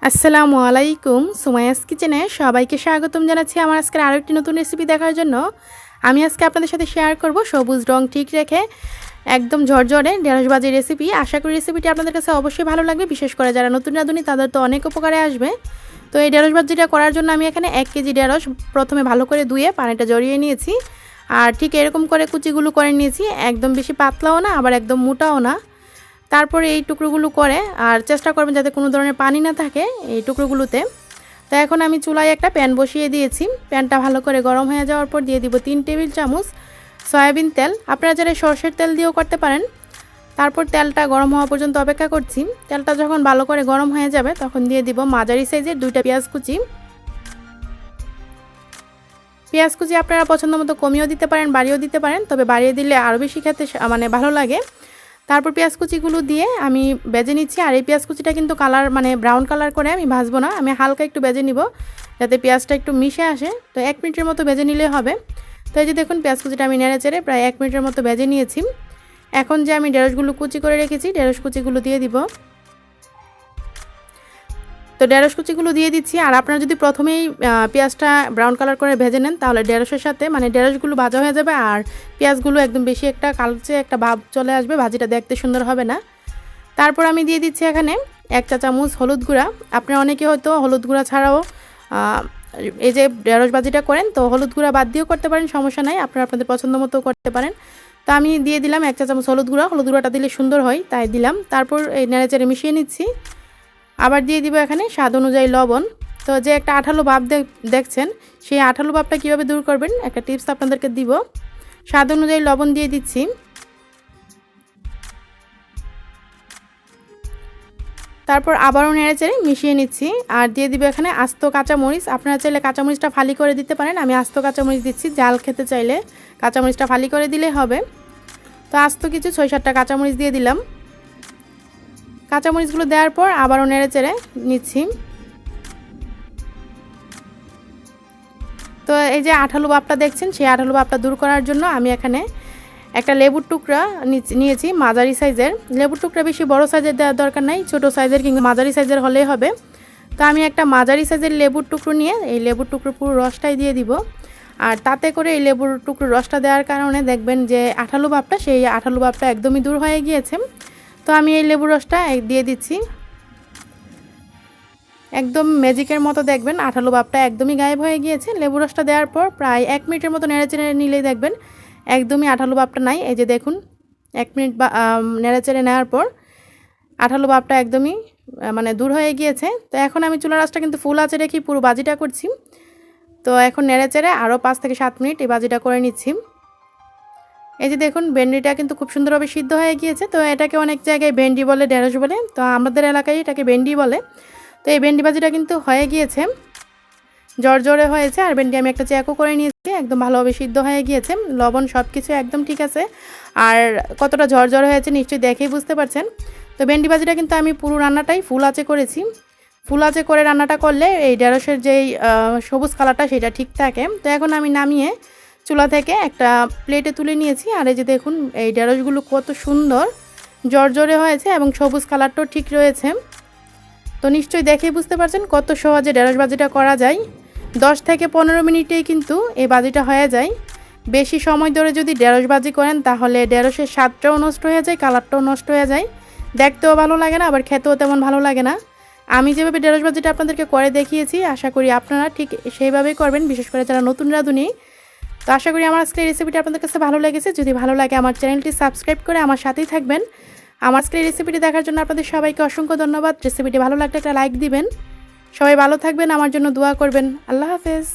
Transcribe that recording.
আসসালামু আলাইকুম। সুমাইয়াস কিচেনে সবাইকে স্বাগতম জানাচ্ছি আমার আজকের আরও একটি নতুন রেসিপি দেখার জন্য। আমি আজকে আপনাদের সাথে শেয়ার করব সবুজ রং ঠিক রেখে একদম ঝরঝরে ঢেঁড়স ভাজির রেসিপি। আশা করি রেসিপিটি আপনাদের কাছে অবশ্যই ভালো লাগবে, বিশেষ করে যারা নতুন রাঁধুনি তাদের তো অনেক উপকারে আসবে। তো এই ঢেঁড়স ভাজিটা করার জন্য আমি এখানে 1 কেজি ঢেঁড়স প্রথমে ভালো করে ধুয়ে পানিটা জড়িয়ে নিয়েছি, আর ঠিক এরকম করে কুচিগুলো করে নিয়েছি, একদম বেশি পাতলাও না আবার একদম মোটাও না। তারপরে এই টুকরোগুলো করে আর চেষ্টা করবেন যাতে কোনো ধরনের পানি না থাকে এই টুকরোগুলোতে। তো এখন আমি চুলায় একটা প্যান বসিয়ে দিয়েছি। প্যানটা ভালো করে গরম হয়ে যাওয়ার পর দিয়ে দিব 3 টেবিল চামচ সয়াবিন তেল। আপনারা যারা সরষের তেল দিয়েও করতে পারেন। তারপর তেলটা গরম হওয়া পর্যন্ত অপেক্ষা করছি। তেলটা যখন ভালো করে গরম হয়ে যাবে তখন দিয়ে দিব মাঝারি সাইজের 2টা পেঁয়াজ কুচি। পেঁয়াজ কুচি আপনারা পছন্দ মতো কমিয়েও দিতে পারেন, বাড়িয়েও দিতে পারেন, তবে বাড়িয়ে দিলে আরও বেশি খেতে ভালো লাগে। তারপর পেঁয়াজ কুচিগুলো দিয়ে আমি ভেজে নিচ্ছি। আর এই পেঁয়াজ কুচিটা কিন্তু ব্রাউন কালার করে আমি ভাজবো না, আমি হালকা একটু ভেজে নিব যাতে পেঁয়াজটা একটু মিশে আসে। তো 1 মিনিটের মতো ভেজে নিলে হবে। তো এই যে দেখুন পেঁয়াজ কুচিটা আমি নেড়ে চেড়ে প্রায় 1 মিনিটের মতো ভেজে নিয়েছি। এখন যে আমি ঢেঁড়সগুলো কুচি করে রেখেছি ঢেঁড়স কুচিগুলো দিয়ে দিব। তো ঢেঁড়স কুচিগুলো দিয়ে দিচ্ছি। আর আপনারা যদি প্রথমেই পেঁয়াজটা ব্রাউন কালার করে ভেজে নেন তাহলে ঢেঁড়সের সাথে ঢেঁড়সগুলো ভাজা হয়ে যাবে আর পেঁয়াজগুলো একদম বেশি একটা কালচে একটা ভাব চলে আসবে, ভাজিটা দেখতে সুন্দর হবে না। তারপর আমি দিয়ে দিচ্ছি এখানে 1 চা চামচ হলুদ গুঁড়া। আপনারা অনেকে হয়তো হলুদ গুঁড়া ছাড়াও এই যে ঢেঁড়স ভাজিটা করেন, তো হলুদ গুঁড়া বাদ দিয়েও করতে পারেন, সমস্যা নাই, আপনারা আপনাদের পছন্দ মতো করতে পারেন। তো আমি দিয়ে দিলাম 1 চা চামচ হলুদ গুঁড়াটা দিলে সুন্দর হয় তাই দিলাম। তারপর এই নেড়েচেড়ে মিশিয়ে নিচ্ছি। আবার দিয়ে দিব এখানে স্বাদ অনুযায়ী লবণ। তো যে একটা আঠালো ভাব দেখছেন, সেই আঠালো ভাবটা কীভাবে দূর করবেন একটা টিপস আপনাদেরকে দিব। স্বাদ অনুযায়ী লবণ দিয়ে দিচ্ছি। তারপর আবারও নেড়েচেড়ে মিশিয়ে নিচ্ছি। আর দিয়ে দিব এখানে আস্ত কাঁচামরিচ। আপনারা চাইলে কাঁচামরিচটা ফালি করে দিতে পারেন, আমি আস্ত কাঁচামরিচ দিচ্ছি। জাল খেতে চাইলে কাঁচামরিচটা ফালি করে দিলে হবে। তো আস্ত কিছু 6-7টা কাঁচামরিচ দিয়ে দিলাম। কাঁচামরিচগুলো দেওয়ার পর আবারও নেড়েচেড়ে নিচ্ছি। তো এই যে আঠালো ভাবটা দেখছেন, সেই আঠালো ভাবটা দূর করার জন্য আমি এখানে একটা লেবুর টুকরা নিয়েছি মাঝারি সাইজের। লেবুর টুকরা বেশি বড় সাইজের দেওয়ার দরকার নাই, ছোট সাইজের কিংবা মাঝারি সাইজের হলেই হবে। তো আমি একটা মাঝারি সাইজের লেবুর টুকরো নিয়ে এই লেবুর টুকরো পুরো রসটাই দিয়ে দিব। আর তাতে করে এই লেবুর টুকরো রসটা দেওয়ার কারণে দেখবেন যে আঠালো ভাবটা, সেই আঠালো ভাবটা একদমই দূর হয়ে গিয়েছে। তো আমি এই লেবুর রসটা দিয়ে দিচ্ছি। একদম ম্যাজিকের মতো দেখবেন আঠালো ভাবটা একদমই গায়েব হয়ে গিয়েছে। লেবু রসটা দেওয়ার পর প্রায় 1 মিনিটের মতো নেড়েচেড়ে নিলেই দেখবেন একদমই আঠালো ভাবটা নাই। এই যে দেখুন 1 মিনিট নেড়েচেড়ে নেওয়ার পর আঠালো ভাবটা একদমই দূর হয়ে গিয়েছে। তো এখন আমি চুলার আঁচটা কিন্তু ফুল আঁচে রেখে পুরো ভাজিটা করছি। তো এখন নেড়েচেড়ে আরও 5 থেকে 7 মিনিট এই ভাজিটা করে নিচ্ছি। এই যে দেখুন ভেন্ডিটা কিন্তু খুব সুন্দরভাবে সিদ্ধ হয়ে গিয়েছে। তো এটাকে অনেক জায়গায় ভেন্ডি বলে, ঢেঁড়স বলে, তো আমাদের এলাকায় এটাকে ভেন্ডি বলে। তো এই ভেন্ডি ভাজিটা কিন্তু হয়ে গিয়েছে, জড়জড়ে হয়েছে। আর ভেন্ডি আমি একটা চেকও করে নিয়েছি, একদম ভালোভাবে সিদ্ধ হয়ে গিয়েছে, লবণ সব কিছু একদম ঠিক আছে। আর কতটা ঝরঝরে হয়েছে নিশ্চয়ই দেখেই বুঝতে পারছেন। তো ভেন্ডি ভাজিটা কিন্তু আমি পুরো রান্নাটাই ফুল আঁচে করেছি। ফুল আঁচে করে রান্নাটা করলে এই ঢেঁড়সের যেই সবুজ কালারটা সেটা ঠিক থাকে। তো এখন আমি নামিয়ে চুলা থেকে একটা প্লেটে তুলে নিয়েছি। আর এই যে দেখুন এই ঢেঁড়সগুলো কত সুন্দর জড়জড়ে হয়েছে এবং সবুজ কালারটাও ঠিক রয়েছে। তো নিশ্চয়ই দেখেই বুঝতে পারছেন কত সহজে ঢেঁড়স ভাজিটা করা যায়। 10 থেকে 15 মিনিটেই কিন্তু এই ভাজিটা হয়ে যায়। বেশি সময় ধরে যদি ঢেঁড়স ভাজি করেন তাহলে ঢেঁড়সের স্বাদটাও নষ্ট হয়ে যায়, কালারটাও নষ্ট হয়ে যায়, দেখতেও ভালো লাগে না, আবার খেতেও তেমন ভালো লাগে না। আমি যেভাবে ঢেঁড়স ভাজিটা আপনাদেরকে করে দেখিয়েছি আশা করি আপনারা ঠিক সেইভাবেই করবেন, বিশেষ করে যারা নতুন রাঁধুনি। তো আশা করি আমার আজকের রেসিপিটা আপনাদের কাছে ভালো লেগেছে। যদি ভালো লাগে আমার চ্যানেলটি সাবস্ক্রাইব করে আমার সাথেই থাকবেন। আমার আজকের রেসিপিটি দেখার জন্য আপনাদের সবাইকে অসংখ্য ধন্যবাদ। রেসিপিটি ভালো লাগলে একটা লাইক দিবেন। সবাই ভালো থাকবেন, আমার জন্য দোয়া করবেন। আল্লাহ হাফেজ।